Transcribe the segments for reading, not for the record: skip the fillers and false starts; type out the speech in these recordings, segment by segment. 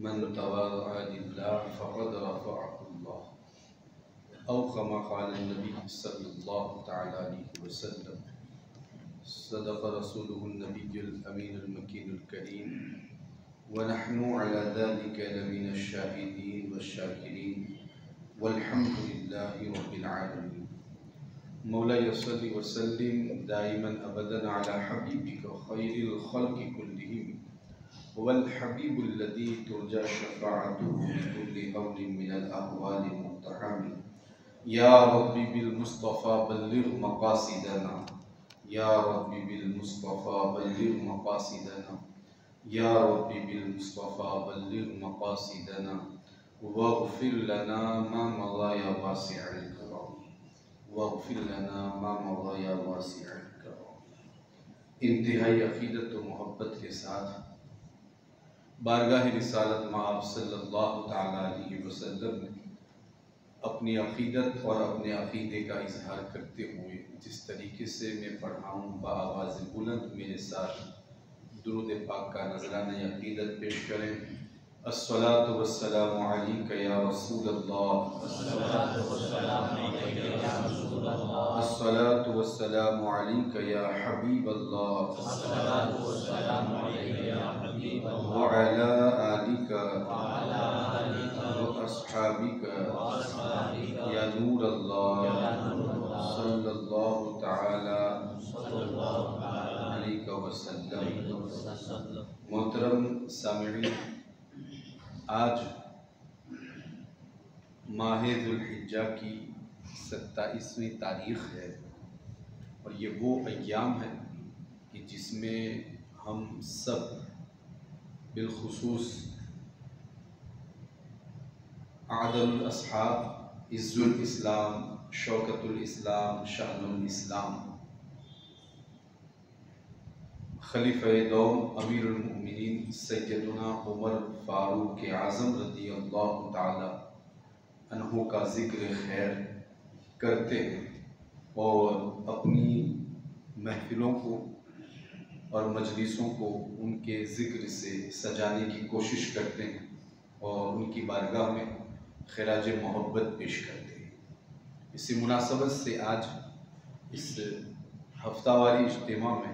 मन तवाज़अ लिल्लाह फ़क़द रफ़अहुल्लाह औ कमा क़ाल नबी सल्लल्लाहु तआला अलैहि वसल्लम सदक़ रसूलुहुन नबियुल अमीनुल मकीनुल करीम व नहनु अला ज़ालिका लमिनश शाहिदीन वश्शाकिरीन वल्हम्दुलिल्लाहि रब्बिल आलमीन। मौला यस्सल्लि व सल्लिम दाइमन अबदन अला हबीबिका खैरिल खल्क़ि कुल्लिहिम वल हबीबुल्लज़ी तुरजा शफ़ाअतुहु बिकुल्लि हौलिन मिनल अहवालिल मुक़्तहमी। या रब्बी बिल मुस्तफ़ा बल्लिग़ मक़ासिदना, या रब्बी बिल मुस्तफ़ा बल्लिग़ मक़ासिदना, या रब्बी बिल मुस्तफ़ा बल्लिग़ मक़ासिदना वग़फ़िर लना मा मज़ा या वासिअल करम, वग़फ़िर लना मा मज़ा या वासिअल करम। इंतहाई अक़ीदत व मोहब्बत के साथ बारगाह रिसालत मआब सल्लल्लाहु तआला अलैहि वसल्लम ने अपनी अक़ीदत और अपने अक़ीदे का इजहार करते हुए जिस तरीके से मैं पढ़ाऊँ बआवाज़ बुलंद मेरे साथ दुरूद पाक का नज़राना अक़ीदत पेश करें। अस्सलातु वस्सलामु अलैका या रसूलल्लाह, अस्सलातु वस्सलामु अलैका या हबीबल्लाह व अला आलिका व अस्हाबिका या नूरल्लाह सल्लल्लाहु तआला अलैहि वसल्लम। मोहतरम सामिईन, आज माह ज़ुल्हिज्जा की 27वीं तारीख़ है और ये वो अय्याम है कि जिसमें हम सब बिलखुसूस आदलुल अस्हाब, इज़्ज़ुल इस्लाम, शौकतुल इस्लाम, शानुल इस्लाम, खलीफ़े दौम अमीरुल मोमिनीन सैयदुना उमर फ़ारूक आज़म रज़ियल्लाहु ताला अन्हु का ज़िक्र खैर करते हैं और अपनी महफ़िलों को और मजलिसों को उनके ज़िक्र से सजाने की कोशिश करते हैं और उनकी बारगाह में खिराज मोहब्बत पेश करते हैं। इसी मुनासबत से आज इस हफ्तावारी इज्तिमा में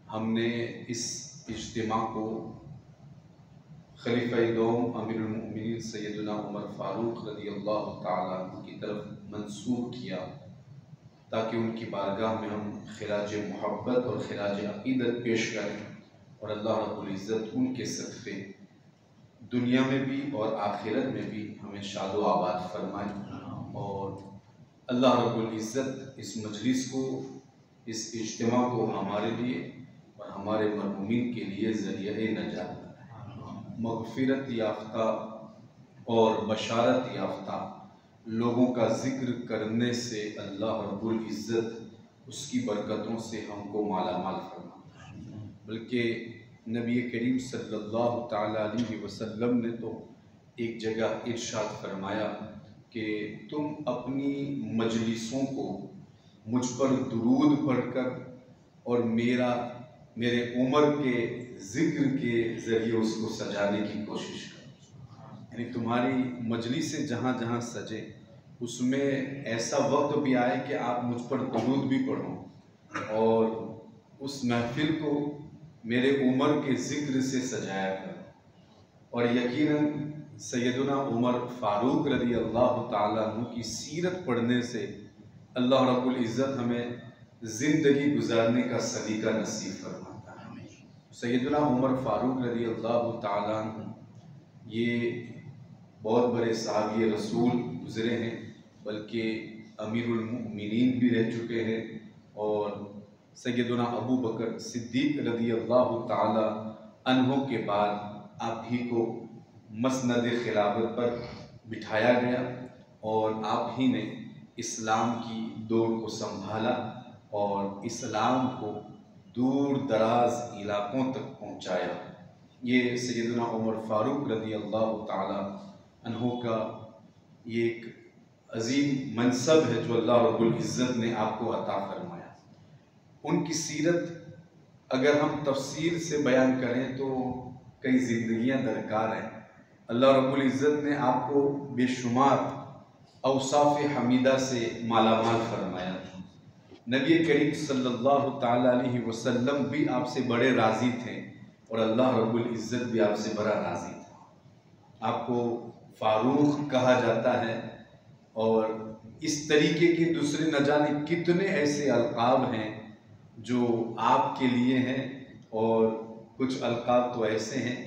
हमने इस इज्तिमा को खलीफ़ा दौम अमीरुल मोमिनीन सैयदुना उमर फ़ारूक रज़ियल्लाहु ताला अन्हु की तरफ मंसूब किया ताकि उनकी बारगाह में हम खिराज मोहब्बत और खिराज अक़ीदत पेश करें और अल्लाह रब्बुल इज़्ज़त उनके सदक़े दुनिया में भी और आखिरत में भी हमें शादो आबाद फरमाए और अल्लाह रब्बुल इज़्ज़त इस मजलिस को, इस इज्तिमा को हमारे लिए और हमारे मरहूमीन के लिए ज़रिए नजात, मग़फ़िरत याफ़्ता और बशारत याफ़्ता लोगों का ज़िक्र करने से अल्लाह रब्बुल इज़्ज़त उसकी बरकतों से हमको मालामाल फरमाता है। बल्कि नबी करीम सल्लल्लाहु तआला अलैहि वसल्लम ने तो एक जगह इरशाद फरमाया कि तुम अपनी मजलिसों को मुझ पर दुरूद पढ़कर और मेरे उमर के ज़िक्र के ज़रिए उसको सजाने की कोशिश करो। यानी तुम्हारी मजलिसें जहाँ जहाँ सजे उसमें ऐसा वक्त भी आए कि आप मुझ पर दुरूद भी पढ़ो और उस महफिल को मेरे उमर के ज़िक्र से सजाया करो। और यकीनन सैयदुना उमर फ़ारूक रज़ियल्लाहु ताला अन्हु की सीरत पढ़ने से अल्लाह रब्बुल इज़्ज़त हमें ज़िंदगी गुजारने का सलीका नसीब फरमाता है। सैयदुना उमर फ़ारूक रज़ियल्लाहु ताला अन्हु ये बहुत बड़े सहाबी रसूल गुज़रे हैं, बल्कि अमीरुल मोमिनीन भी रह चुके हैं और सैयदुना अबू बकर सिद्दीक़ रज़ियल्लाहु ताला अन्हु के बाद आप ही को मसनद खिलाफत पर बिठाया गया और आप ही ने इस्लाम की दौड़ को संभाला और इस्लाम को दूर दराज इलाकों तक पहुँचाया। ये सैयदुना उमर फ़ारूक रज़ियल्लाहु ताला अन्हु का ये एक अज़ीम मनसब है जो अल्लाह रब्बुल इज़्ज़त ने आपको अता फरमाया। उनकी सीरत अगर हम तफसील से बयान करें तो कई ज़िंदगियाँ दरकार हैं। अल्लाह रब्बुल इज़्ज़त ने आपको बेशुमार औसाफ़ हमीदा से मालामाल फरमाया। नबी करीम सल्लल्लाहु ताला अलैहि वसल्लम भी आपसे बड़े राज़ी थे और अल्लाह रब्बुल इज़्ज़त भी आपसे बड़ा राज़ी था। आपको फ़ारूक कहा जाता है और इस तरीके के दूसरे न जाने कितने ऐसे अलक़ाब हैं जो आपके लिए हैं, और कुछ अलक़ाब तो ऐसे हैं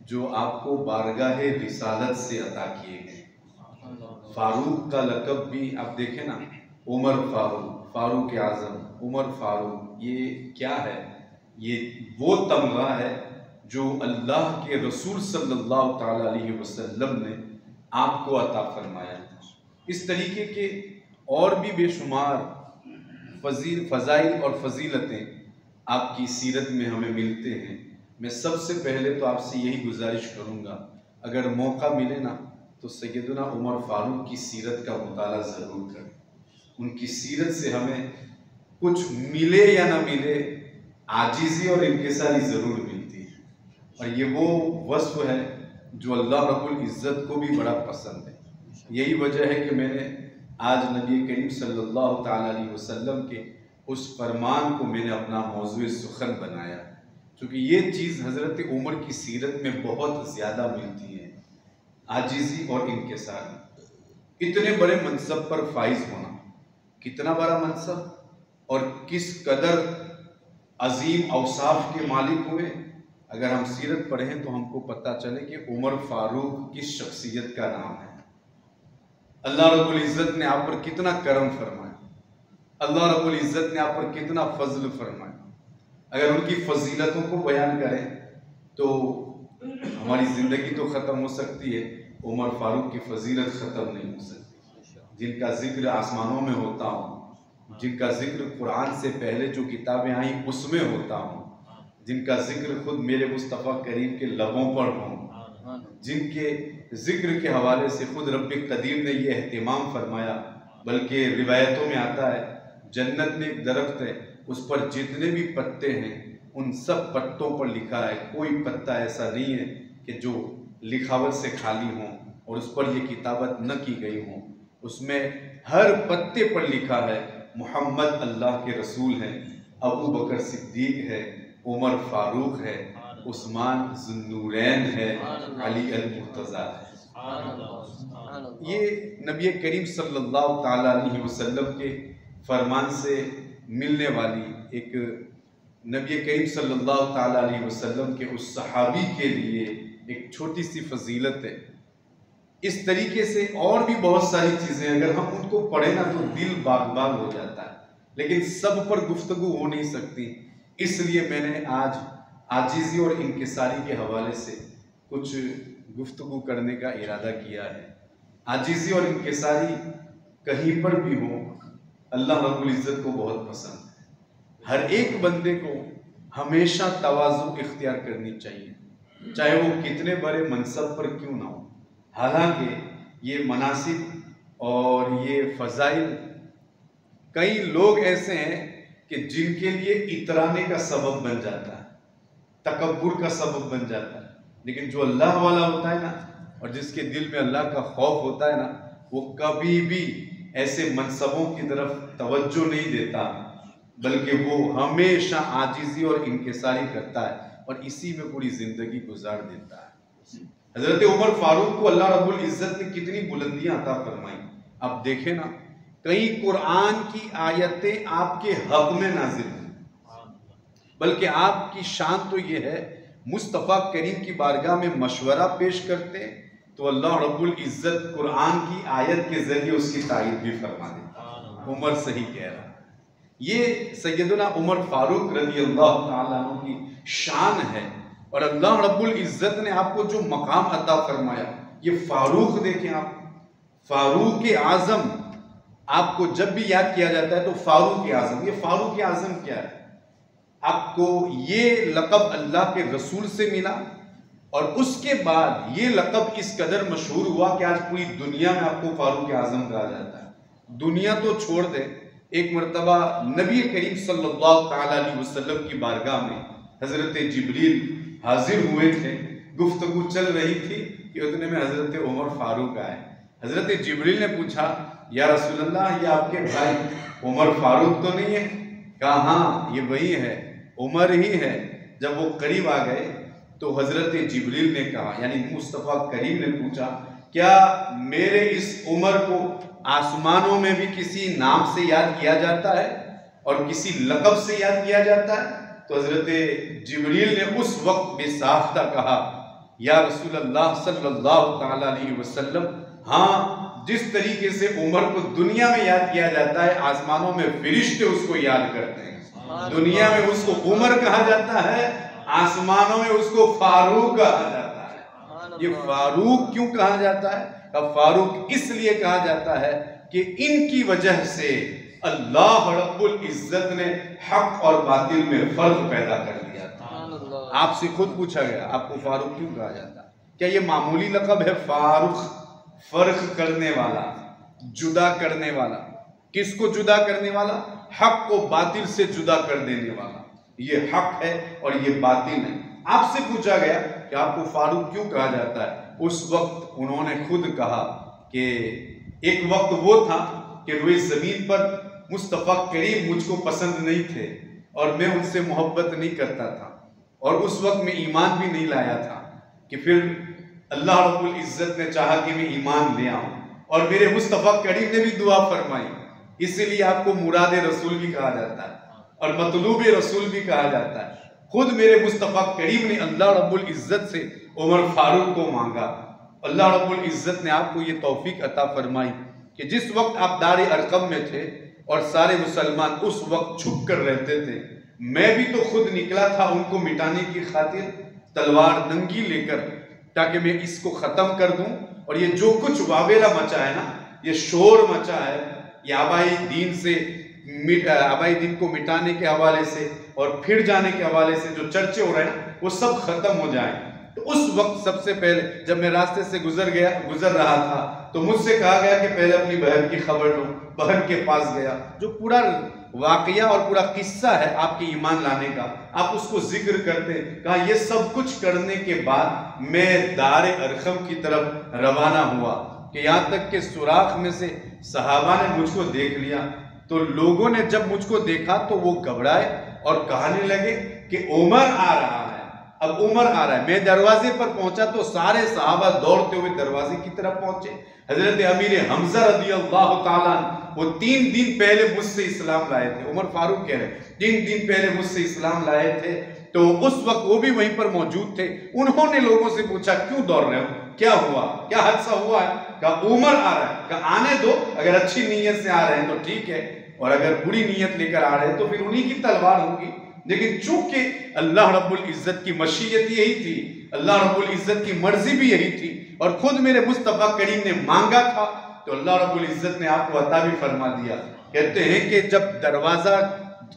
जो आपको बारगाह रिसालत से अता किए गए। फ़ारूक का लक़ब भी आप देखें ना, उमर फ़ारूक, फ़ारूक आज़म, उमर फ़ारूक, ये क्या है? ये वो तमगा है जो अल्लाह के रसूल सल्लल्लाहु ताला अलैहि वसल्लम ने आपको अता फरमाया। इस तरीके के और भी बेशुमार फ़ज़ाइल और फ़जीलतें आपकी सीरत में हमें मिलते हैं। मैं सबसे पहले तो आपसे यही गुजारिश करूँगा, अगर मौका मिले ना तो सैयदना उमर फ़ारूक की सीरत का मुताला ज़रूर करें। उनकी सीरत से हमें कुछ मिले या ना मिले, आजिज़ी और इंकिसारी ज़रूर मिलती है, और ये वो वस्फ़ है जो अल्लाह रब्बुल इज़्ज़त को भी बड़ा पसंद है। यही वजह है कि मैंने आज नबी करीम सल्लल्लाहु ताला अलैहि वसल्लम के उस फरमान को मैंने अपना मौज़ू सुखन बनाया, क्योंकि ये चीज़ हज़रत उमर की सीरत में बहुत ज़्यादा मिलती है, आजिज़ी और इंकिसारी। इतने बड़े मनसब पर फाइज होना, कितना बड़ा मनसब और किस कदर अजीम औसाफ के मालिक हुए। अगर हम सीरत पढ़ें तो हमको पता चले कि उमर फ़ारूक किस शख्सियत का नाम है। अल्लाह रब्बुल इज़्ज़त ने आप पर कितना करम फरमाया, अल्लाह रब्बुल इज़्ज़त ने आप पर कितना फ़ज़ल फरमाया। अगर उनकी फ़जीलतों को बयान करें तो हमारी ज़िंदगी तो ख़त्म हो सकती है, उमर फ़ारूक की फ़जीलत ख़त्म नहीं हो सकती। जिनका ज़िक्र आसमानों में होता हो, जिनका ज़िक्र कुरान से पहले जो किताबें आई उसमें होता हो, जिनका ज़िक्र खुद मेरे मुस्तफ़ा करीम के लबों पर हो, जिनके ज़िक्र के हवाले से खुद रब्बे कदीर ने ये एहतिमाम फरमाया। बल्कि रिवायतों में आता है जन्नत में एक दरख्त है, उस पर जितने भी पत्ते हैं उन सब पत्तों पर लिखा है, कोई पत्ता ऐसा नहीं है कि जो लिखावट से खाली हो और उस पर यह किताबत न की गई हो। उसमें हर पत्ते पर लिखा है मोहम्मद अल्लाह के रसूल हैं, अबू बकर सिद्दीक है, उमर फ़ारूक है, उस्मान ज़ुन्नूरैन है, अली अल मुर्तज़ा है। ये नबी करीम सल्लल्लाहु ताला अलैहि वसल्लम के फरमान से मिलने वाली एक नबी करीम सल्लल्लाहु ताला अलैहि वसल्लम के उस सहाबी के लिए एक छोटी सी फजीलत है। इस तरीके से और भी बहुत सारी चीज़ें अगर हम उनको पढ़ें ना तो दिल बाग बाग हो जाता है, लेकिन सब पर गुफ्तगू हो नहीं सकती। इसलिए मैंने आज आजिज़ी और इंकिसारी के हवाले से कुछ गुफ्तगू करने का इरादा किया है। आजिज़ी और इंकिसारी कहीं पर भी हो, अल्लाह रब्बुल इज़्ज़त को बहुत पसंद है। हर एक बंदे को हमेशा तवाज़ु इख्तियार करनी चाहिए, चाहे वो कितने बड़े मनसब पर क्यों ना हो। हालांकि ये मनासिब और ये फ़ज़ाइल कई लोग ऐसे हैं कि जिनके लिए इतराने का सबब बन जाता है, तकब्बुर का सबब बन जाता है, लेकिन जो अल्लाह वाला होता है ना और जिसके दिल में अल्लाह का खौफ होता है ना, वो कभी भी ऐसे मनसबों की तरफ तवज्जो नहीं देता, बल्कि वो हमेशा आजिज़ी और इंकिसारी करता है और इसी में पूरी ज़िंदगी गुजार देता है। हज़रत उमर फ़ारूक को अल्लाह रब्बुल इज़्ज़त ने कितनी बुलंदियां अता फरमाई। आप देखें ना, कई कुरान की आयतें आपके हक में नाज़िल हुई, बल्कि आपकी शान तो ये है मुस्तफ़ा करीम की बारगाह में मशवरा पेश करते तो अल्लाह रब्बुल इज़्ज़त कुरान की आयत के ज़रिए उसकी तायीद भी फरमा देता। उमर सही कह रहा है। ये सैयदना उमर फ़ारूक रज़ी अल्लाह ताला अन्हु की शान है और अल्लाह रब्बुल इज़्ज़त ने आपको जो मकाम अता फरमाया, ये फ़ारूक देखें आप, फ़ारूक आज़म। आपको जब भी याद किया जाता है तो फ़ारूक आज़म, ये फ़ारूक आज़म क्या है? आपको ये लक़ब अल्लाह के रसूल से मिला और उसके बाद ये लक़ब इस कदर मशहूर हुआ कि आज पूरी दुनिया में आपको फ़ारूक आज़म कहा जाता है। दुनिया तो छोड़ दे, एक मरतबा नबी करीम सल्लल्लाहु ताला अलैहि वसल्लम की बारगाह में हज़रत जिब्रील हाजिर हुए थे। गुफ्तगू चल रही थी कि उतने में हजरत उमर फारूक आए। हजरत जिब्रील ने पूछा, या रसूल अल्लाह, ये आपके भाई उमर फारूक तो नहीं है? कहा हाँ, ये वही है, उमर ही है। जब वो करीब आ गए तो हजरत जिब्रील ने कहा, यानी मुस्तफ़ा करीम ने पूछा, क्या मेरे इस उमर को आसमानों में भी किसी नाम से याद किया जाता है और किसी लक़ब से याद किया जाता है? तो हजरत जिब्रील ने उस वक्त बेसाख्ता कहा, या रसूल अल्लाह सल्लल्लाहु तआला अलैहि वसल्लम, हाँ, जिस तरीके से उमर को दुनिया में याद किया जाता है, आसमानों में फरिश्ते उसको याद करते हैं। दुनिया में उसको उमर कहा जाता है, आसमानों में उसको फारूक कहा जाता है। ये फारूक क्यों कहा जाता है? अब फारूक इसलिए कहा जाता है कि इनकी वजह से अल्लाह रब्बुल इज्जत ने हक और बातिल में फर्क पैदा कर दिया था। आपसे खुद पूछा गया, आपको फारूक क्यों कहा जाता है? क्या ये मामूली लक़ब है? फारूक, फर्क करने वाला, जुदा करने वाला। किसको जुदा करने वाला? हक को बातिल से जुदा कर देने वाला। ये हक है और ये बातिल है। आपसे पूछा गया कि आपको फारूक क्यों कहा जाता है? उस वक्त उन्होंने खुद कहा कि एक वक्त वो था कि रोए ज़मीन पर मुस्तफ़ा करीम मुझको पसंद नहीं थे और मैं उनसे मोहब्बत नहीं करता था, और उस वक्त मैं ईमान भी नहीं लाया था, कि फिर अल्लाह रब्बुल इज़्ज़त ने चाहा कि मैं ईमान ले आऊं और मेरे मुस्तफ़ा करीम ने भी दुआ फरमाई। इसीलिए आपको मुराद रसूल भी कहा जाता है और मतलूब रसूल भी कहा जाता है। खुद मेरे मुस्तफ़ा करीम ने अल्लाह रब्बुल इज़्ज़त से उमर फारूक को मांगा। अल्लाह रब्बुल इज़्ज़त ने आपको ये तौफीक अता फरमाई कि जिस वक्त आप दार अरकम में थे और सारे मुसलमान उस वक्त छुप कर रहते थे, मैं भी तो खुद निकला था उनको मिटाने की खातिर, तलवार नंगी लेकर, ताकि मैं इसको ख़त्म कर दूं। और ये जो कुछ वावेला मचा है ना, ये शोर मचा है, ये आबाई दीन को मिटाने के हवाले से और फिर जाने के हवाले से जो चर्चे हो रहे हैं ना, वो सब खत्म हो जाए। तो उस वक्त सबसे पहले जब मैं रास्ते से गुजर रहा था तो मुझसे कहा गया कि पहले अपनी बहन की खबर लो। बहन के पास गया, जो पूरा वाकया और पूरा किस्सा है आपके ईमान लाने का, आप उसको जिक्र करते। कहा ये सब कुछ करने के बाद मैं दारे अरकम की तरफ रवाना हुआ कि यहाँ तक के सुराख में से सहाबा ने मुझको देख लिया। तो लोगों ने जब मुझको देखा तो वो घबराए और कहने लगे कि उमर आ रहा है, अब उमर आ रहा है। मैं दरवाजे पर पहुंचा तो सारे सहाबा दौड़ते हुए दरवाजे की तरफ पहुंचे। हजरत अमीर हमजा रज़ियल्लाहु ताला वो 3 दिन पहले मुझसे इस्लाम लाए थे। उमर फारूक कह रहे 3 दिन पहले मुझसे इस्लाम लाए थे। तो उस वक्त वो भी वहीं पर मौजूद थे। उन्होंने लोगों से पूछा, क्यों दौड़ रहे हो, क्या हुआ, क्या हादसा हुआ है? कहा उमर आ रहा है। कहा आने दो, अगर अच्छी नीयत से आ रहे हैं तो ठीक है, और अगर बुरी नीयत लेकर आ रहे हैं तो फिर उन्हीं की तलवार होगी। लेकिन चूंकि अल्लाह रब्बुल इज़्ज़त की मशीयत यही थी, अल्लाह रब्बुल इज़्ज़त की मर्जी भी यही थी, और खुद मेरे मुस्तफ़ा करीम ने मांगा था, तो अल्लाह रब्बुल इज़्ज़त ने आपको अता भी फरमा दिया। कहते हैं कि जब दरवाज़ा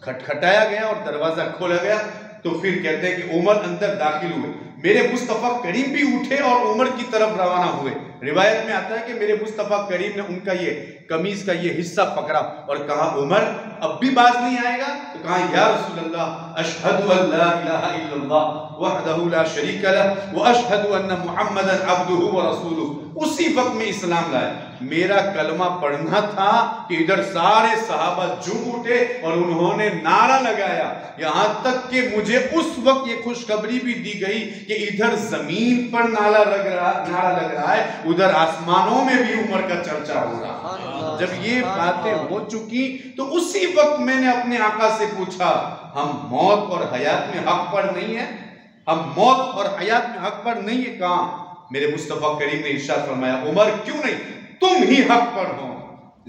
खटखटाया गया और दरवाज़ा खोला गया तो फिर कहते हैं कि उमर अंदर दाखिल हुए। मेरे मुस्तफ़ा करीम भी उठे और उमर की तरफ रवाना हुए। रिवायत में आता है कि मेरे मुस्तफ़ा करीम ने उनका ये कमीज का ये हिस्सा पकड़ा और कहा, उमर अब भी बाज नहीं आएगा? तो कहा, या रसूल अल्लाह, अशहदु अल्ला इलाहा इल्लल्लाह वहदहु ला शरीका लह व अशहदु अन्ना मुहम्मदन अब्दुहु व रसूलुहु। उसी वक्त में इस्लाम लाया। मेरा कलमा पढ़ना था कि इधर सारे सहाबा झूम उठे और उन्होंने नारा लगाया, यहाँ तक कि मुझे उस वक्त ये खुशखबरी भी दी गई कि इधर जमीन पर नारा लग रहा है, उधर आसमानों में भी उमर का चर्चा हो रहा। जब ये बातें हो चुकी तो उसी वक्त मैंने अपने आका से पूछा, हम मौत और हयात में हक पर नहीं है? हम मौत और हयात में हक पर नहीं है? कहाँ? मेरे मुस्तफ़ा करीम ने इरशाद फरमाया, उमर क्यों नहीं, तुम ही हक पर हो।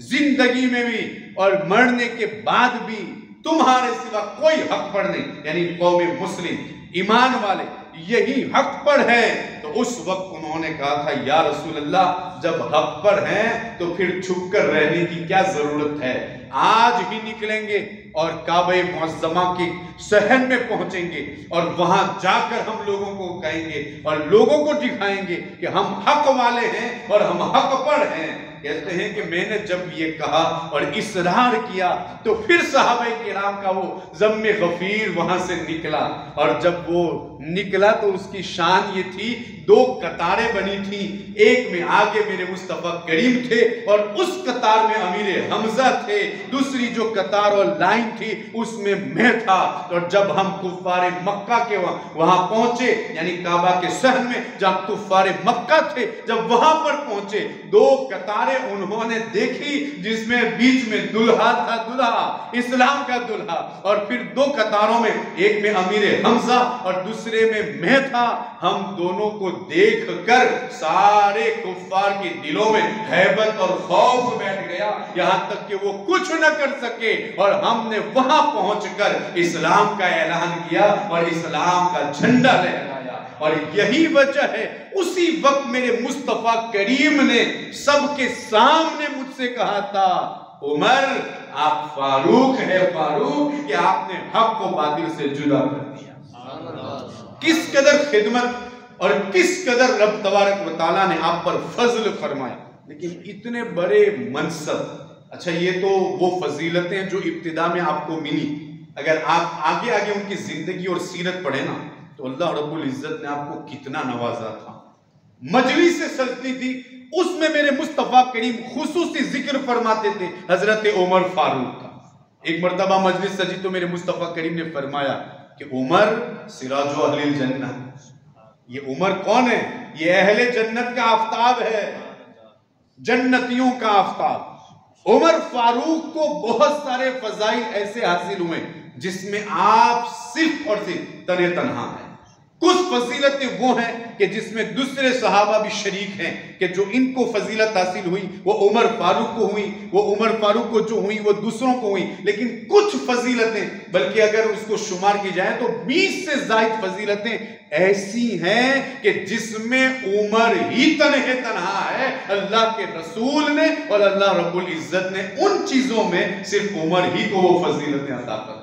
जिंदगी में भी और मरने के बाद भी तुम्हारे सिवा कोई हक पर नहीं, यानी कौम मुस्लिम ईमान वाले यही हक पर है। तो उस वक्त उन्होंने कहा था, या रसूल अल्लाह, जब हक पर हैं तो फिर छुप कर रहने की क्या जरूरत है? आज ही निकलेंगे और काबे मुअज़्ज़मा के सहन में पहुंचेंगे और वहां जाकर हम लोगों को कहेंगे और लोगों को दिखाएंगे कि हम हक वाले हैं और हम हक पर हैं। कहते हैं कि मैंने जब ये कहा और इसरार किया तो फिर सहाबाए किराम का वो ज़म्मे गफीर वहां से निकला, और जब वो निकला तो उसकी शान ये थी, दो कतारें बनी थी, एक में आगे मेरे मुस्तफा करीम थे और उस कतार में अमीर हमजा थे, दूसरी जो कतार और लाइन थी उसमें मैं था। और जब हम कुफ्फारे मक्का के वहां पहुंचे, यानी काबा के सहन में जब कुफ्फारे मक्का थे, जब वहां पर पहुंचे, दो कतारें उन्होंने देखी जिसमें बीच में दुल्हा था, दुल्हा इस्लाम का दुल्हा, और फिर दो कतारों में एक में अमीर हमजा और दूसरे में मैं था। हम दोनों को देखकर सारे कुफ्फार के दिलों में हैबत और खौफ बैठ गया, यहां तक कि वो कुछ न कर सके, और हमने वहां पहुंचकर इस्लाम का ऐलान किया और इस्लाम का झंडा लहराया। और यही वजह है, उसी वक्त मेरे मुस्तफा करीम ने सबके सामने मुझसे कहा था, उमर आप फारूक है, फारूक, कि आपने हक को बातिल से जुदा कर दिया। किस कदर खिदमत और किस कदर रब तबारक व तआला ने आप पर फजल फरमाया। लेकिन इतने बड़े मनसब, अच्छा ये तो वो फजीलतें जो इब्तिदा में आपको मिली, अगर आप आगे आगे उनकी जिंदगी और सीरत पढ़े ना तो अल्लाह रब्बुल इज्जत ने आपको कितना नवाजा था। मजलिस से सजती थी, उसमें मेरे मुस्तफा करीम खुसूसी जिक्र फरमाते थे हजरत उमर फारूक का। एक मर्तबा मजलिस सजी तो मेरे मुस्तफा करीम ने फरमाया कि उमर सिराजो अहलिल जन्नत, ये उमर कौन है? ये अहले जन्नत का आफताब है, जन्नतियों का आफताब। उमर फारूक को बहुत सारे फजाइल ऐसे हासिल हुए जिसमें आप सिर्फ और सिर्फ तने तन्हा हैं। कुछ फजीलतें वो हैं कि जिसमें दूसरे सहाबा भी शरीक हैं, कि जो इनको फजीलत हासिल हुई वो उमर फारूक को हुई, वो उमर फारूक को जो हुई वो दूसरों को हुई। लेकिन कुछ फजीलतें, बल्कि अगर उसको शुमार की जाए तो 20 से ज्यादा फजीलतें ऐसी हैं कि जिसमें उमर ही तन्हे तन्हा है। अल्लाह के रसूल ने और अल्लाह रब्बुल इज्जत ने उन चीजों में सिर्फ उमर ही को वो फजीलतें अता कर।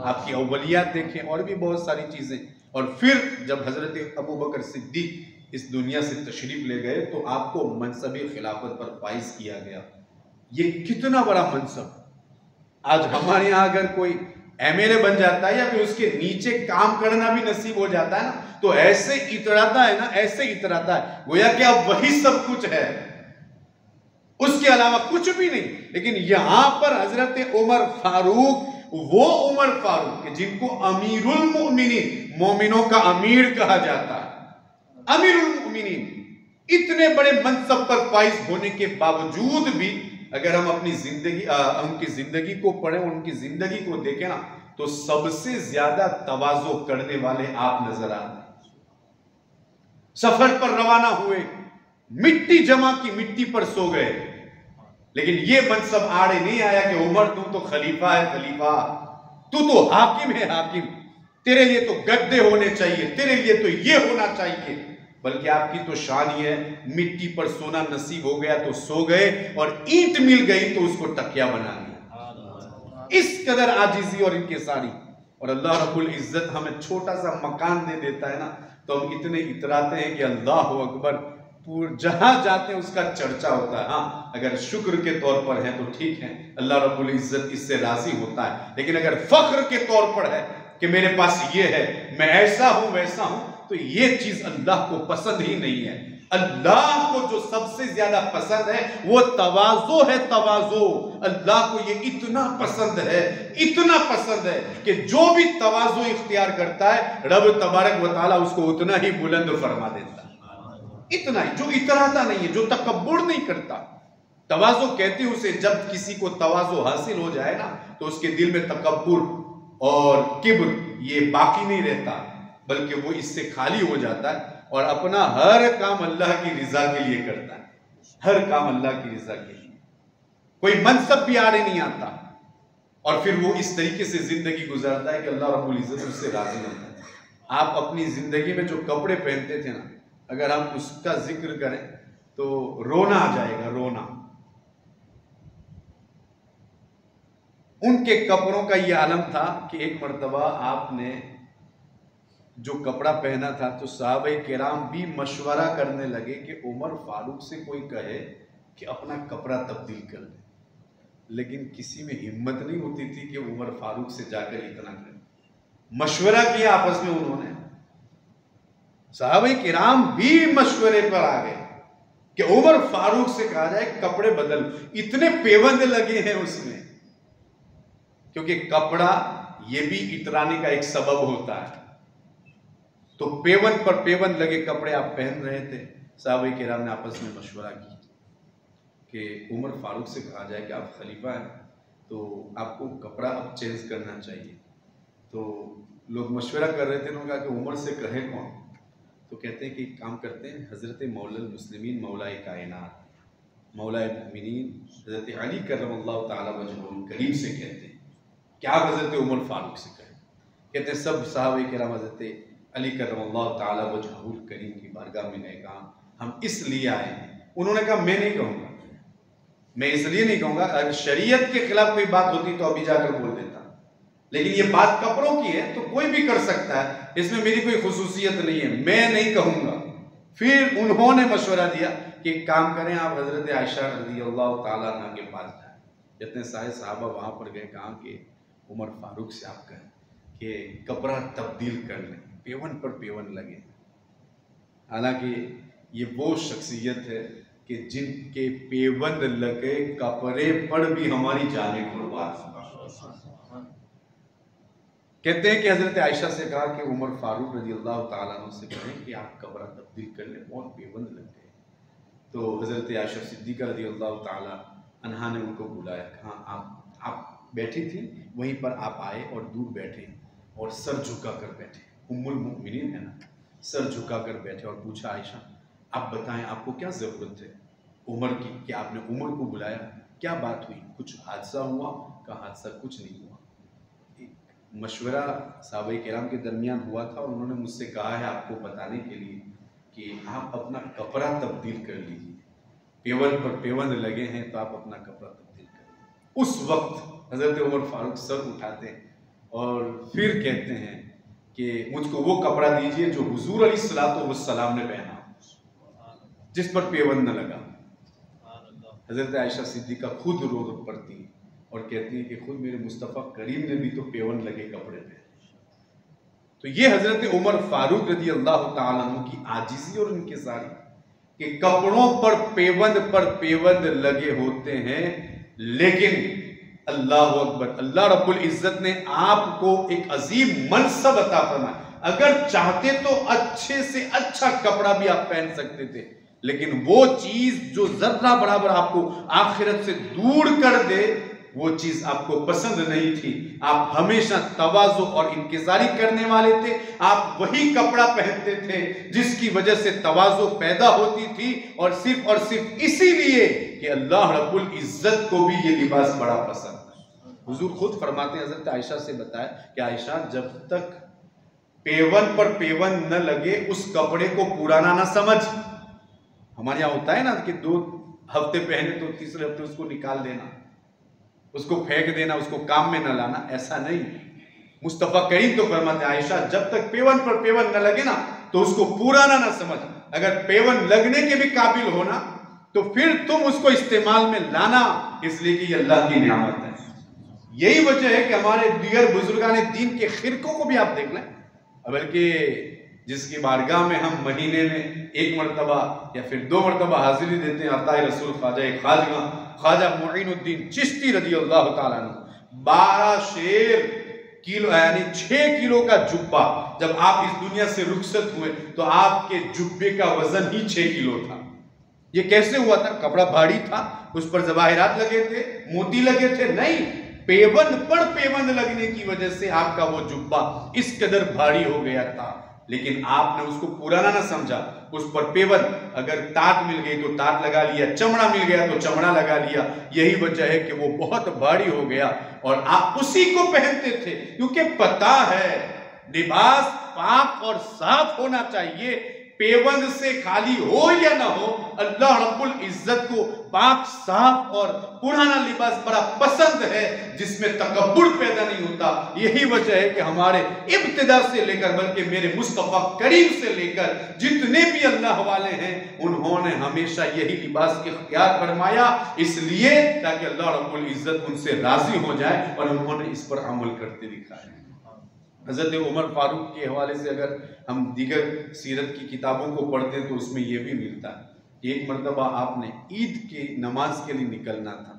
आपकी अव्वलियात देखें और भी बहुत सारी चीजें। और फिर जब हजरत अबू बकर सिद्दीक इस दुनिया से तशरीफ ले गए तो आपको मनसबी खिलाफत पर फाइज किया गया। ये कितना बड़ा मनसब। आज हमारे यहाँ अगर कोई एमएलए बन जाता है या फिर उसके नीचे काम करना भी नसीब हो जाता है ना, तो ऐसे इतराता है ना, ऐसे इतराता है गोया कि अब वही सब कुछ है, उसके अलावा कुछ भी नहीं। लेकिन यहां पर हजरत उमर फारूक, वो उमर फारूक के जिनको अमीरुल मोमिनीन, मोमिनों का अमीर कहा जाता है, अमीरुल मोमिनीन, इतने बड़े मनसब पर फाइज होने के बावजूद भी अगर हम अपनी जिंदगी, उनकी जिंदगी को पढ़ें, उनकी जिंदगी को देखें ना, तो सबसे ज्यादा तवाज़ो करने वाले आप नजर आ रहे। सफर पर रवाना हुए, मिट्टी जमा की मिट्टी पर सो गए, लेकिन ये मनसब आड़े नहीं आया कि उमर तू तो खलीफा है, खलीफा, तू तो हाकिम है, हाकिम, तेरे लिए तो गद्दे होने चाहिए, तेरे लिए तो ये होना चाहिए। बल्कि आपकी तो शान ये है, मिट्टी पर सोना नसीब हो गया तो सो गए, और ईंट मिल गई तो उसको तकिया बना लिया। इस कदर आजिजी और इंकिसारी। और अल्लाह रब्बुल इज्जत हमें छोटा सा मकान दे देता है ना, तो हम इतने इतराते हैं कि अल्लाह अकबर, जहां जाते हैं उसका चर्चा होता है। हाँ, अगर शुक्र के तौर पर है तो ठीक है, अल्लाह रब्बुल इज्जत इससे राजी होता है। लेकिन अगर फख्र के तौर पर है कि मेरे पास ये है, मैं ऐसा हूं वैसा हूं, तो ये चीज अल्लाह को पसंद ही नहीं है। अल्लाह को जो सबसे ज्यादा पसंद है वो तवाज़ो है, तवाज़ो। अल्लाह को ये इतना पसंद है, इतना पसंद है कि जो भी तवाज़ो इख्तियार करता है रब तबारक व तआला उसको उतना ही बुलंद फरमा देता है। इतना ही, जो इतराता नहीं है, जो तकब्बुर नहीं करता। तवाज़ो कहते हैं उसे, जब किसी को तवाज़ो हासिल हो जाए ना तो उसके दिल में तकब्बुर और किब्र ये बाकी नहीं रहता, बल्कि वो इससे खाली हो जाता है और अपना हर काम अल्लाह की रिजा के लिए करता है, हर काम अल्लाह की रिजा के लिए। कोई मनसब भी आड़े नहीं आता, और फिर वो इस तरीके से जिंदगी गुजारता है कि अल्लाह रब्बुल इज्जत उससे राजी होता है। आप अपनी जिंदगी में जो कपड़े पहनते थे ना, अगर हम उसका जिक्र करें तो रोना आ जाएगा, रोना। उनके कपड़ों का यह आलम था कि एक मर्तबा आपने जो कपड़ा पहना था तो सहाबे किराम भी मशवरा करने लगे कि उमर फारूक से कोई कहे कि अपना कपड़ा तब्दील कर ले, लेकिन किसी में हिम्मत नहीं होती थी कि उमर फारूक से जाकर इतना करें। मशवरा किया आपस में उन्होंने, सहाबा किराम भी मशवरे पर आ गए कि उमर फारूक से कहा जाए कपड़े बदल। इतने पेबंद लगे हैं उसमें, क्योंकि कपड़ा ये भी इतराने का एक सबब होता है। तो पेबंद पर पेबंद लगे कपड़े आप पहन रहे थे। सहाबा किराम ने आपस में मशवरा की कि उमर फारूक से कहा जाए कि आप खलीफा हैं तो आपको कपड़ा अब चेंज करना चाहिए। तो लोग मशवरा कर रहे थे, उन्होंने कहा कि उमर से कहे कौन? तो कहते हैं कि काम करते हैं, हज़रत मौलल मुस्लिमीन मौलाए कायनात मौलाए मुमिनीन हज़रत अली करमल्लाहु ताला वजहुल करीम से कहते हैं कि आप हज़रत उमर फारूक से कहें। कहते हैं सब सहाबा किराम हज़रत अली करमल्लाहु ताला वजहुल करीम की बारगाह में गए, कहा हम इसलिए आए हैं। उन्होंने कहा मैं नहीं कहूँगा, मैं इसलिए नहीं कहूँगा, अगर शरीयत के खिलाफ कोई बात होती तो अभी जाकर बोल देता, लेकिन ये बात कपड़ों की है तो कोई भी कर सकता है, इसमें मेरी कोई खुसूसियत नहीं है, मैं नहीं कहूँगा। फिर उन्होंने मशवरा दिया कि एक काम करें, आप हज़रत आयशा रज़ियल्लाहु ताला अन्हा के पास जाएं। जितने सारे सहाबा वहाँ पर गए, कहा कि उमर फारूक से आप कहें कि कपड़ा तब्दील कर लें, पेवन पर पेवन लगे। हालांकि ये वो शख्सियत है कि जिनके पेबंद लगे कपड़े पर भी हमारी जानें कुर्बान। कहते हैं कि हज़रत आयशा से कहा कि उमर फारूक रज़ियल्लाहु ताला अन्हु से कहें कि आप कपड़ा तब्दील कर लें, बहुत पेबंद लग गए। तो हज़रत आयशा सिद्दीक़ा रज़ियल्लाहु ताला अन्हा ने उनको बुलाया, कहा आप बैठी थी वहीं पर आप आए और दूर बैठे और सर झुका कर बैठे, उम्मुल मोमिनीन है ना, सर झुका कर बैठे और पूछा आयशा आप बताएं आपको क्या ज़रूरत है उमर की, कि आपने उमर को बुलाया, क्या बात हुई, कुछ हादसा हुआ? कहा हादसा कुछ नहीं हुआ, मशवरा सहाबा किराम के दरमियान हुआ था और उन्होंने मुझसे कहा है आपको बताने के लिए कि आप अपना कपड़ा तब्दील कर लीजिए, पेवन पर पेवन लगे हैं तो आप अपना कपड़ा तब्दील कर लीजिए। उस वक्त हज़रत उमर फारूक सर उठाते हैं और फिर कहते हैं कि मुझको वो कपड़ा दीजिए जो हुजूर अलैहिस्सलातु वस्सलाम ने पहना, जिस पर पेवन न लगा। हज़रत आयशा सिद्दीक़ा खुद रो पड़ती हैं और कहती है कि खुद मेरे मुस्तफ़ा करीम ने भी तो पेवन लगे कपड़े पहने। तो ये हज़रत उमर फारूक रज़ियल्लाहु ताला अन्हु की आजिज़ी और इनकिसारी कि कपड़ों पर पेबंद लगे होते हैं, लेकिन अल्लाह अकबर, अल्लाह रब्बुल इज़्ज़त ने आपको एक अजीम मनसब अता फरमाया। अगर चाहते तो अच्छे से अच्छा कपड़ा भी आप पहन सकते थे, लेकिन वो चीज जो जर्रा बराबर आपको आखिरत से दूर कर दे वो चीज आपको पसंद नहीं थी। आप हमेशा तवाज़ु और इंकिसारी करने वाले थे। आप वही कपड़ा पहनते थे जिसकी वजह से तवाज़ु पैदा होती थी, और सिर्फ इसीलिए कि अल्लाह रब्बुल इज्जत को भी ये लिबास बड़ा पसंद है। हुजूर खुद फरमाते हैं, हज़रत आयशा से बताया कि आयशा जब तक पेवन पर पेवन न लगे उस कपड़े को पुराना ना समझ। हमारे यहाँ होता है ना कि 2 हफ्ते पहने तो तीसरे हफ्ते उसको निकाल देना, उसको फेंक देना, उसको काम में न लाना, ऐसा नहीं। मुस्तफ़ा करीम तो फरमाते आयशा जब तक पेवन पर पेवन न लगे ना तो उसको पुराना ना समझ। अगर पेवन लगने के भी काबिल होना तो फिर तुम उसको इस्तेमाल में लाना, इसलिए कि ये अल्लाह की नियामत है। यही वजह है कि हमारे दीगर बुजुर्गान दीन के खिरकों को भी आप देख लें, बल्कि जिसकी बारगाह में हम महीने में 1 मरतबा या फिर 2 मरतबा हाजिरी देते हैं, अताए रसूल ख्वाजा मुईनुद्दीन चिश्ती रज़ियल्लाहु ताला अन्हु 12 शेर किलो यानी 6 किलो का जुब्बा, जब आप इस दुनिया से रुखसत हुए तो आपके जुब्बे का वजन ही 6 किलो था। ये कैसे हुआ था? कपड़ा भारी था, उस पर जवाहिरात लगे थे, मोती लगे थे? नहीं, पेबंद पर पेबंद लगने की वजह से आपका वो जुब्बा इस कदर भारी हो गया था। लेकिन आपने उसको पुराना ना समझा, उस पर पेबंद, अगर ताट मिल गई तो ताट लगा लिया, चमड़ा मिल गया तो चमड़ा लगा लिया। यही वजह है कि वो बहुत भारी हो गया और आप उसी को पहनते थे, क्योंकि पता है लिबास पाक और साफ होना चाहिए। पेवंद से खाली हो या ना हो, अल्लाह रब्बुल इज्जत को पाक साफ और पुराना लिबास बड़ा पसंद है जिसमें तकब्बुर पैदा नहीं होता। यही वजह है कि हमारे इब्तिदा से लेकर बल्कि मेरे मुस्तफा करीम से लेकर जितने भी अल्लाह वाले हैं उन्होंने हमेशा यही लिबास इख्तियार फरमाया, इसलिए ताकि अल्लाह रब्बुल इज्जत उनसे राजी हो जाए और उन्होंने इस पर अमल करते दिखाया। हज़रत उमर फारूक के हवाले से अगर हम दीगर सीरत की किताबों को पढ़ते हैं तो उसमें यह भी मिलता है कि एक मरतबा आपने ईद की नमाज के लिए निकलना था,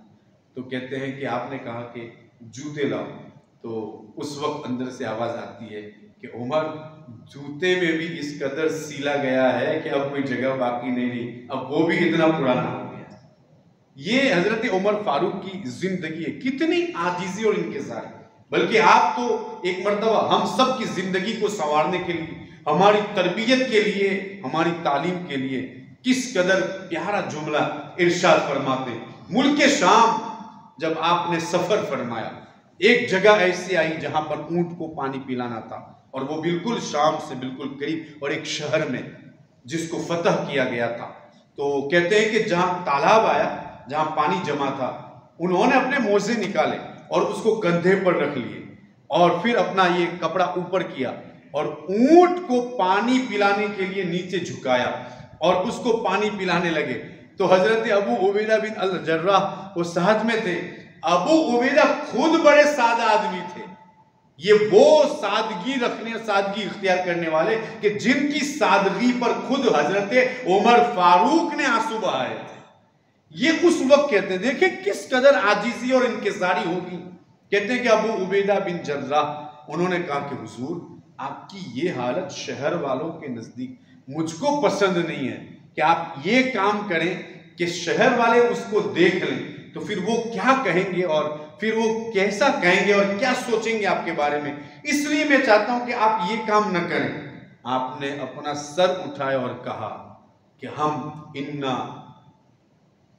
तो कहते हैं कि आपने कहा कि जूते लाओ, तो उस वक्त अंदर से आवाज़ आती है कि उमर, जूते में भी इस कदर सीला गया है कि अब कोई जगह बाकी नहीं रही, अब वो भी इतना पुराना हो गया। ये हज़रत उमर फारूक की जिंदगी है, कितनी आजीजी और इनकिसार। बल्कि आप तो एक मर्तबा हम सब की जिंदगी को संवारने के लिए, हमारी तरबियत के लिए, हमारी तालीम के लिए किस कदर प्यारा जुमला इरशाद फरमाते। मुल्क शाम जब आपने सफर फरमाया, एक जगह ऐसी आई जहां पर ऊंट को पानी पिलाना था और वो बिल्कुल शाम से बिल्कुल करीब और एक शहर में जिसको फतह किया गया था। तो कहते हैं कि जहां तालाब आया, जहां पानी जमा था, उन्होंने अपने मोजे निकाले और उसको कंधे पर रख लिए और फिर अपना ये कपड़ा ऊपर किया और ऊंट को पानी पिलाने के लिए नीचे झुकाया और उसको पानी पिलाने लगे। तो हजरत अबू उबैदा बिन अल जर्राह वो साथ में थे। अबू उबैदा खुद बड़े सादा आदमी थे, ये वो सादगी रखने, सादगी इख्तियार करने वाले कि जिनकी सादगी पर खुद हजरत उमर फारूक ने आंसू बहाए थे। ये उस वक्त कहते हैं, देखिए किस कदर आजीजी और इनकिसारी होगी। कहते हैं कि अबू उबैदा बिन जर्राह उन्होंने कहा कि हुजूर, आपकी ये हालत शहर वालों के नजदीक मुझको पसंद नहीं है कि आप ये काम करें कि शहर वाले उसको देख लें तो फिर वो क्या कहेंगे और फिर वो कैसा कहेंगे और क्या सोचेंगे आपके बारे में, इसलिए मैं चाहता हूं कि आप ये काम न करें। आपने अपना सर उठाया और कहा कि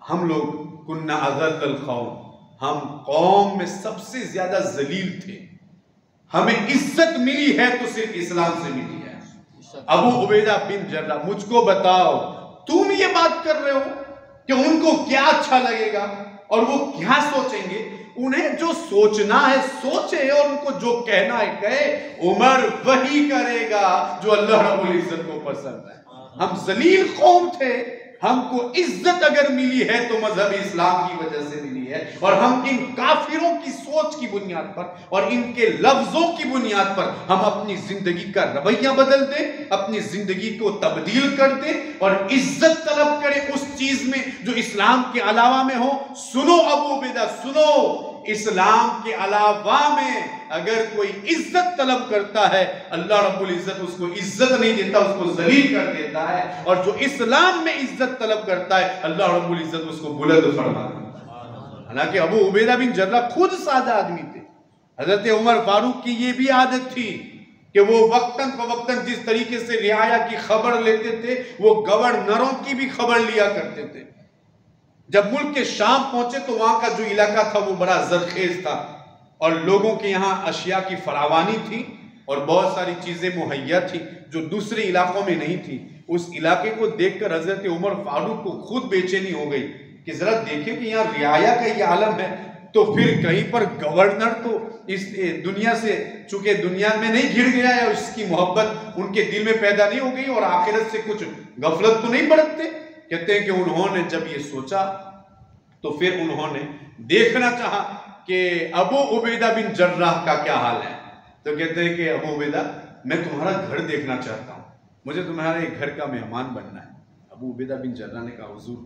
हम लोग कुन्ना अज़ल्लल कौम, हम कौम में सबसे ज्यादा जलील थे, हमें इज्जत मिली है तो सिर्फ इस्लाम से मिली है। अबू उबैदा बिन जर्राह, मुझको बताओ तुम ये बात कर रहे हो कि उनको क्या अच्छा लगेगा और वो क्या सोचेंगे। उन्हें जो सोचना है सोचे और उनको जो कहना है कहे। उमर वही करेगा जो अल्लाह रब्बुल इज्जत को पसंद है। हम जलील कौम थे, हमको इज्जत अगर मिली है तो मजहब इस्लाम की वजह से मिली है और हम इन काफिरों की सोच की बुनियाद पर और इनके लफ्जों की बुनियाद पर हम अपनी जिंदगी का रवैया बदल दें, अपनी जिंदगी को तब्दील कर दें और इज्जत तलब करें उस चीज में जो इस्लाम के अलावा में हो। सुनो अबू उबैदा, सुनो, इस्लाम के अलावा में अगर कोई इज्जत तलब करता है, अल्लाह रब्बुल इज्जत उसको इज्जत नहीं देता, उसको जलील कर देता है, और जो इस्लाम में इज्जत तलब करता है, अल्लाह रब्बुल इज्जत उसको बुलंद फरमा देता है। हालांकि अबू उबैदा बिन जर्राह खुद सादा आदमी थे। हजरत उमर फारूक की ये भी आदत थी कि वो वक्तन फवक्तन जिस तरीके से रियाया की खबर लेते थे, वो गवर्नरों की भी खबर लिया करते थे। जब मुल्क के शाम पहुंचे तो वहां का जो इलाका था वो बड़ा जरखेज था और लोगों के यहाँ अशिया की फरावानी थी और बहुत सारी चीजें मुहैया थी जो दूसरे इलाकों में नहीं थी। उस इलाके को देखकर हजरत उमर फारूक को खुद बेचैनी हो गई कि जरा देखें कि यहाँ रियाया का ये आलम है, तो फिर कहीं पर गवर्नर तो इस दुनिया से चूंकि दुनिया में नहीं घिर गया है, उसकी मोहब्बत उनके दिल में पैदा नहीं हो गई और आखिरत से कुछ गफलत तो नहीं बरतते। कहते हैं कि उन्होंने जब ये सोचा तो फिर उन्होंने देखना चाहा कि अबू उबैदा बिन जर्राह का क्या हाल है। तो कहते हैं कि अबू उबैदा, मैं तुम्हारा घर देखना चाहता हूँ, मुझे तुम्हारे घर का मेहमान बनना है। अबू उबैदा बिन जर्राह ने कहा, हुजूर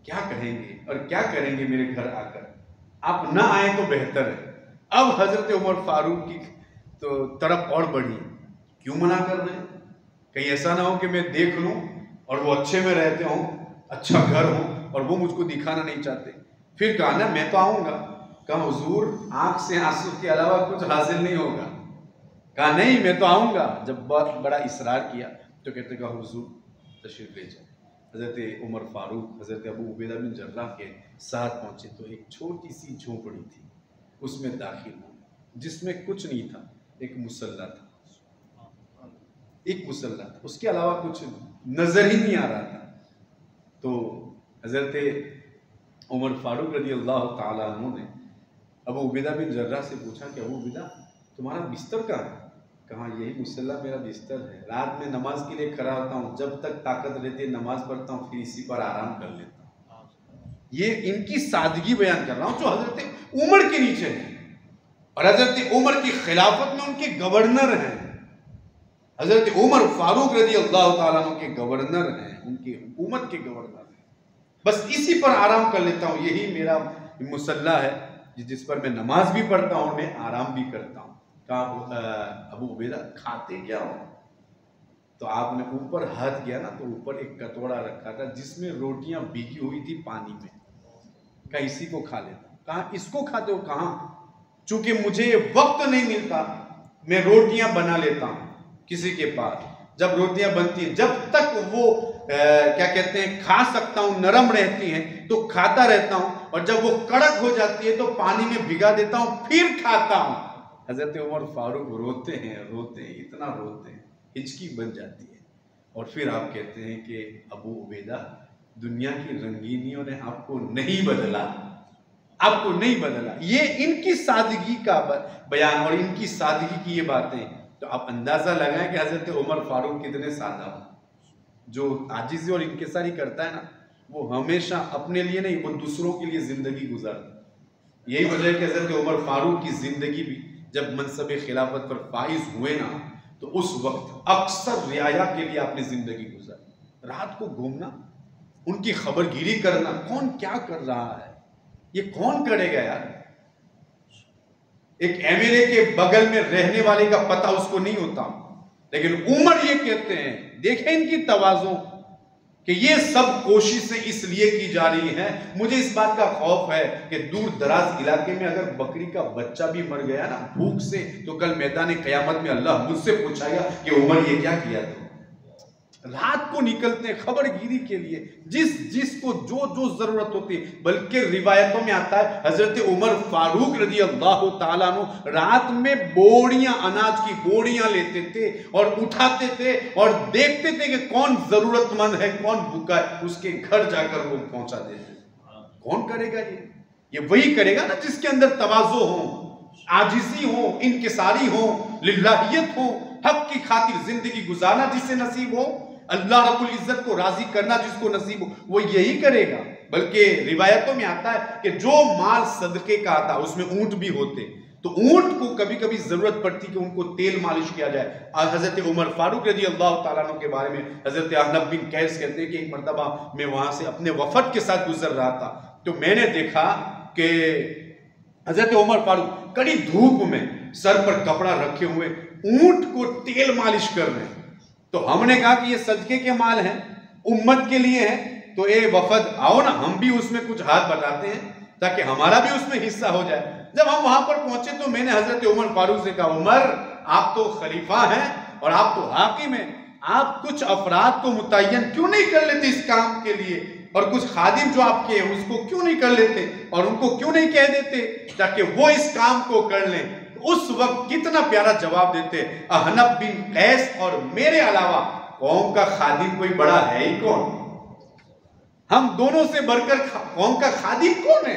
क्या कहेंगे और क्या करेंगे मेरे घर आकर, आप ना आए तो बेहतर है। अब हजरत उमर फारूक की तो तरफ और बढ़ी, क्यों मना कर रहे हैं, कहीं ऐसा ना हो कि मैं देख लूं और वो अच्छे में रहते हों, अच्छा घर हो और वो मुझको दिखाना नहीं चाहते। फिर कहा ना मैं तो आऊंगा। कहा हुजूर आंख से आंसू के अलावा कुछ हासिल नहीं होगा। कहा नहीं मैं तो आऊंगा। जब बहुत बड़ा इसरार किया तो कहते कहा हुजूर तशरीफ ले जाए। हजरत उमर फारूक हजरत अबू उबैदा बिन जर्राह के साथ पहुंचे तो एक छोटी सी झोपड़ी थी, उसमें दाखिल हुए जिसमें कुछ नहीं था, एक मुसल्ला था, एक मुसल्ला था, उसके अलावा कुछ नहीं। नजर ही नहीं आ रहा था। तो हजरत उमर फारूक रज़ी अल्लाह ताला अन्हु ने अबू उबैदा बिन जर्राह से पूछा कि अबू उबैदा तुम्हारा बिस्तर कहाँ है? कहा यही मुसल्ला मेरा बिस्तर है, रात में नमाज के लिए खड़ा होता हूँ, जब तक ताकत रहती है नमाज पढ़ता हूँ, फिर इसी पर आराम कर लेता हूँ। ये इनकी सादगी बयान कर रहा हूँ जो हजरत उमर के नीचे है, और हजरत उमर की खिलाफत में उनके गवर्नर हैं। हजरत उमर फारूक रज़ी अल्लाह ताला अन्हु के गवर्नर हैं, उनकी हुकूमत के गवर्नर हैं। बस इसी पर आराम कर लेता हूँ, यही मेरा मुसल्ला है जिस पर मैं नमाज भी पढ़ता हूँ, मैं आराम भी करता हूँ। कहा अबू उबैदा खाते क्या हो? तो आपने ऊपर हाथ किया ना, तो ऊपर एक कटोरा रखा था जिसमें रोटियां भीगी हुई थी पानी में। कहा इसी को खा लेता हूं। कहा इसको खाते हो? कहा चूंकि मुझे वक्त नहीं मिलता, मैं रोटियां बना लेता हूं किसी के पास। जब रोटियां बनती हैं, जब तक वो क्या कहते हैं खा सकता हूं, नरम रहती हैं तो खाता रहता हूं, और जब वो कड़क हो जाती है तो पानी में भिगा देता हूं, फिर खाता हूं। हजरत उमर फारूक रोते हैं, इतना रोते हैं, हिचकी बन जाती है। और फिर आप कहते हैं कि अबू उबैदा, दुनिया की रंगीनियों ने आपको नहीं बदला, आपको नहीं बदला। ये इनकी सादगी का बयान और इनकी सादगी की ये बातें, तो आप अंदाजा लगाएं कि हजरत उमर फारूक कितने सादा हो। जो आजिज़ी और इनकिसारी करता है ना, वो हमेशा अपने लिए नहीं, वो दूसरों के लिए जिंदगी गुजारता। यही वजह है कि हजरत उमर फारूक की जिंदगी भी जब मनसब खिलाफत पर फाइज हुए ना, तो उस वक्त अक्सर रियाया के लिए आपने जिंदगी गुजारी। रात को घूमना, उनकी खबरगिरी करना, कौन क्या कर रहा है ये कौन करेगा यार? एक एमएलए के बगल में रहने वाले का पता उसको नहीं होता, लेकिन उमर ये कहते हैं, देखें इनकी तवाज़ुन, कि ये सब कोशिशें इसलिए की जा रही हैं, मुझे इस बात का खौफ है कि दूर दराज इलाके में अगर बकरी का बच्चा भी मर गया ना भूख से, तो कल मैदान क़यामत में अल्लाह मुझसे पूछाएगा कि उमर ये क्या किया था। रात को निकलते हैं खबरगिरी के लिए, जिसको जो जरूरत होती है। बल्कि रिवायतों में आता है हजरत उमर फारूक रज़ी अल्लाह ताला अन्हु रात में बोरियां, अनाज की बोरियां लेते थे और उठाते थे और देखते थे कि कौन जरूरतमंद है, कौन भूखा है, उसके घर जाकर वो पहुंचा देते। कौन करेगा ये वही करेगा ना जिसके अंदर तवाज़ो हो, आजिज़ी हो, इनकिसारी हो, लिल्लाहियत हो, हक की खातिर जिंदगी गुजारना जिससे नसीब हो, अल्लाह रब्बुल इज्जत को राजी करना जिसको नसीब हो, वो यही करेगा। बल्कि रिवायतों में आता है कि जो माल सदके का आता उसमें ऊंट भी होते, तो ऊंट को कभी कभी जरूरत पड़ती कि उनको तेल मालिश किया जाए। हजरत उमर फारूक रज़ी अल्लाह ताला अन्हु के बारे में हजरत अहनफ बिन कैस कहते हैं कि एक मरतबा मैं वहां से अपने वफद के साथ गुजर रहा था, तो मैंने देखा कि हजरत उमर फारूक कड़ी धूप में सर पर कपड़ा रखे हुए ऊंट को तेल मालिश कर रहे हैं। तो हमने कहा कि ये सदके के माल हैं, उम्मत के लिए हैं, तो ए वफद आओ ना, हम भी उसमें कुछ हाथ बटाते हैं ताकि हमारा भी उसमें हिस्सा हो जाए। जब हम वहां पर पहुंचे तो मैंने हजरत उमर फारूक से कहा, उमर आप तो खलीफा हैं और आप तो हाकिम हैं, आप कुछ अफराद को मुतय्यन क्यों नहीं कर लेते इस काम के लिए, और कुछ खादिम जो आपके हैं उसको क्यों नहीं कर लेते और उनको क्यों नहीं कह देते ताकि वो इस काम को कर लें। उस वक्त कितना प्यारा जवाब देते, अहनफ बिन कैस और मेरे अलावा कौम का खादिम कोई बड़ा है ही कौन? हम दोनों से बढ़कर कौम का खादिम कौन है?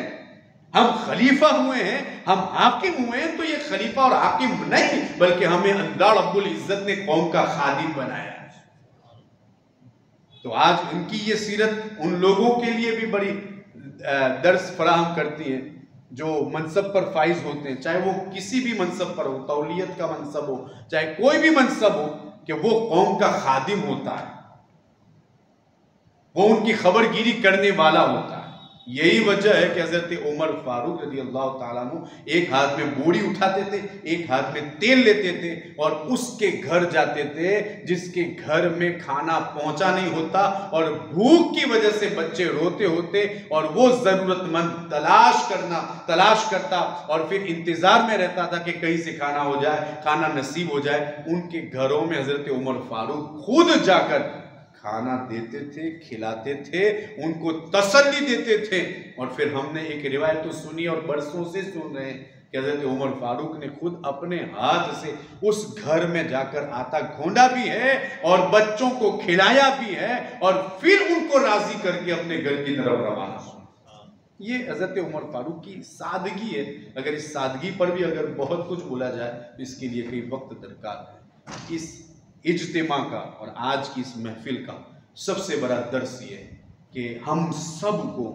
हम खलीफा हुए हैं, हम हाकिम हुए हैं, तो ये खलीफा और हाकिम नहीं बल्कि हमें अल्लाह रब्बुल इज्जत ने कौम का खादिम बनाया। तो आज उनकी ये सीरत उन लोगों के लिए भी बड़ी दर्स फराहम करती है जो मनसब पर फाइज होते हैं, चाहे वो किसी भी मनसब पर हो, तौलियत का मनसब हो, चाहे कोई भी मनसब हो, कि वो कौम का खादिम होता है, वो उनकी खबरगिरी करने वाला होता है। यही वजह है कि हजरत उमर फारूक रज़ी अल्लाह ताला अन्हु एक हाथ में बोरी उठाते थे, एक हाथ में तेल लेते थे और उसके घर जाते थे जिसके घर में खाना पहुंचा नहीं होता और भूख की वजह से बच्चे रोते होते और वो जरूरतमंद तलाश करता और फिर इंतजार में रहता था कि कहीं से खाना हो जाए, खाना नसीब हो जाए। उनके घरों में हजरत उमर फारूक खुद जाकर खाना देते थे, खिलाते थे, उनको तसल्ली देते थे। और फिर हमने एक रिवायत तो सुनी और बरसों से सुन रहे हैं कि हज़रत उमर फारूक ने खुद अपने हाथ से उस घर में जाकर आटा घोंदा भी है और बच्चों को खिलाया भी है और फिर उनको राजी करके अपने घर की तरफ रवाना हुआ। ये हज़रत उमर फारूक की सादगी है। अगर इस सादगी पर भी अगर बहुत कुछ बोला जाए तो इसके लिए कई वक्त दरकार है। इस इज्तिमा का और आज की इस महफिल का सबसे बड़ा दर्स ये है कि हम सब को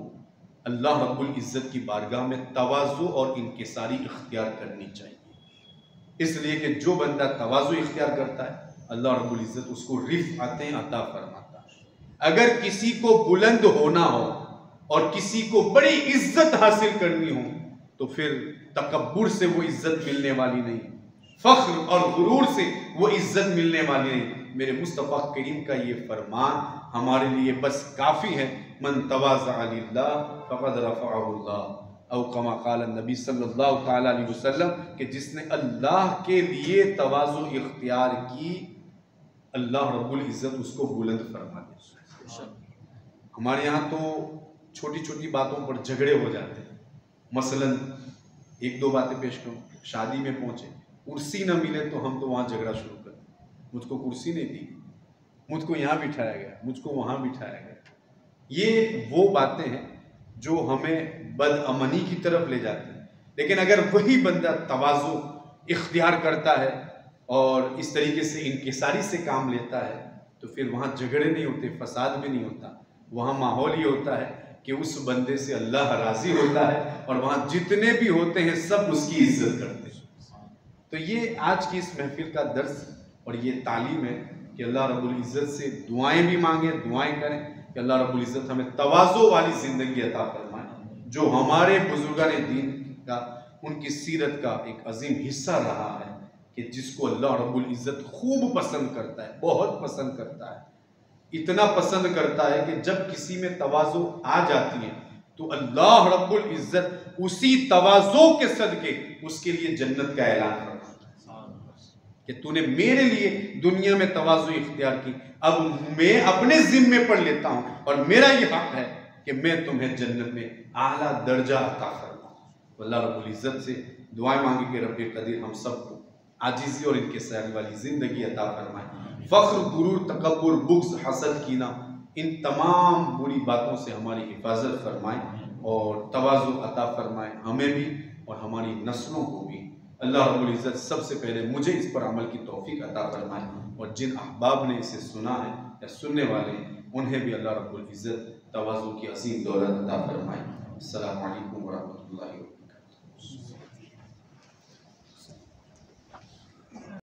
अल्लाह रब्बुल इज़्ज़त की बारगाह में तवाज़ु और इनकिसारी इख्तियार करनी चाहिए। इसलिए कि जो बंदा तवाज़ु इख्तियार करता है अल्लाह रब्बुल इज़्ज़त उसको रिफ़अतें अता फरमाता है। अगर किसी को बुलंद होना हो और किसी को बड़ी इज्जत हासिल करनी हो तो फिर तकब्बुर से वो इज्जत मिलने वाली नहीं, फख्र और गुरूर से वो इज्जत मिलने वाली नहीं। मेरे मुस्तफ़ा करीम का ये फरमान हमारे लिए बस काफ़ी है, मन तवाज़ा लिल्लाह फ़क़द रफ़अहुल्लाह औ कमा क़ाल नबी सल्लल्लाहु तआला अलैहि वसल्लम, कि जिसने अल्लाह के लिए तवाज़ु इख्तियार की अल्लाह रब्बुल इज़्ज़त उसको बुलंद फरमा दे। हमारे यहाँ तो छोटी छोटी बातों पर झगड़े हो जाते हैं। मसलन एक दो बातें पेश करूँ, शादी में पहुँचे, कुर्सी न मिले तो हम तो वहाँ झगड़ा शुरू करते हैं। मुझको कुर्सी नहीं दी, मुझको यहाँ बिठाया गया, मुझको वहाँ बिठाया गया। ये वो बातें हैं जो हमें बदअमनी की तरफ ले जाती हैं। लेकिन अगर वही बंदा तवाज़ु इख्तियार करता है और इस तरीके से इनकिसारी से काम लेता है तो फिर वहाँ झगड़े नहीं होते, फसाद भी नहीं होता। वहाँ माहौल ये होता है कि उस बंदे से अल्लाह राज़ी होता है और वहाँ जितने भी होते हैं सब उसकी इज्जत करते हैं। तो ये आज की इस महफिल का दर्स और ये तालीम है कि अल्लाह रब्बुल इज़्ज़त से दुआएं भी मांगे, दुआएं करें कि अल्लाह रब्बुल इज़्ज़त हमें तवाज़ु वाली ज़िंदगी अता फरमाए, जो हमारे बुजुर्गान दीन का उनकी सीरत का एक अजीम हिस्सा रहा है कि जिसको अल्लाह रब्बुल इज़्ज़त खूब पसंद करता है, बहुत पसंद करता है। इतना पसंद करता है कि जब किसी में तवाज़ु आ जाती है तो अल्लाह रब्बुल इज़्ज़त उसी तवाज़ु के सदके उसके लिए जन्नत का ऐलान करता है कि तूने मेरे लिए दुनिया में तवाज़ु इख्तियार की, अब मैं अपने जिम्मे पर लेता हूं और मेरा ये हक है कि मैं तुम्हें जन्नत में आला दर्जा अता फरमाऊं। अल्लाह रब्बुल इज़्ज़त से दुआएं मांगी कि रब्बे कदीर हम सबको आजिज़ी और इनकिसारी वाली ज़िंदगी अता फरमाए। फ़ख्र, गुरूर, तकब्बुर, बुग़्ज़, हसद, कीना, इन तमाम बुरी बातों से हमारी हिफाजत फरमाए और तवाज़ु अता फरमाए हमें भी और हमारी नस्लों को भी। अल्लाह रब्बुल इज़्ज़त सबसे पहले मुझे इस पर अमल की तौफ़ीक अता फरमाए और जिन अहबाब ने इसे सुना है या सुनने वाले उन्हें भी अल्लाह रब्बुल इज़्ज़त तवाज़ु की असीम दौलत अता फरमाए। अस्सलामु अलैकुम व रहमतुल्लाह।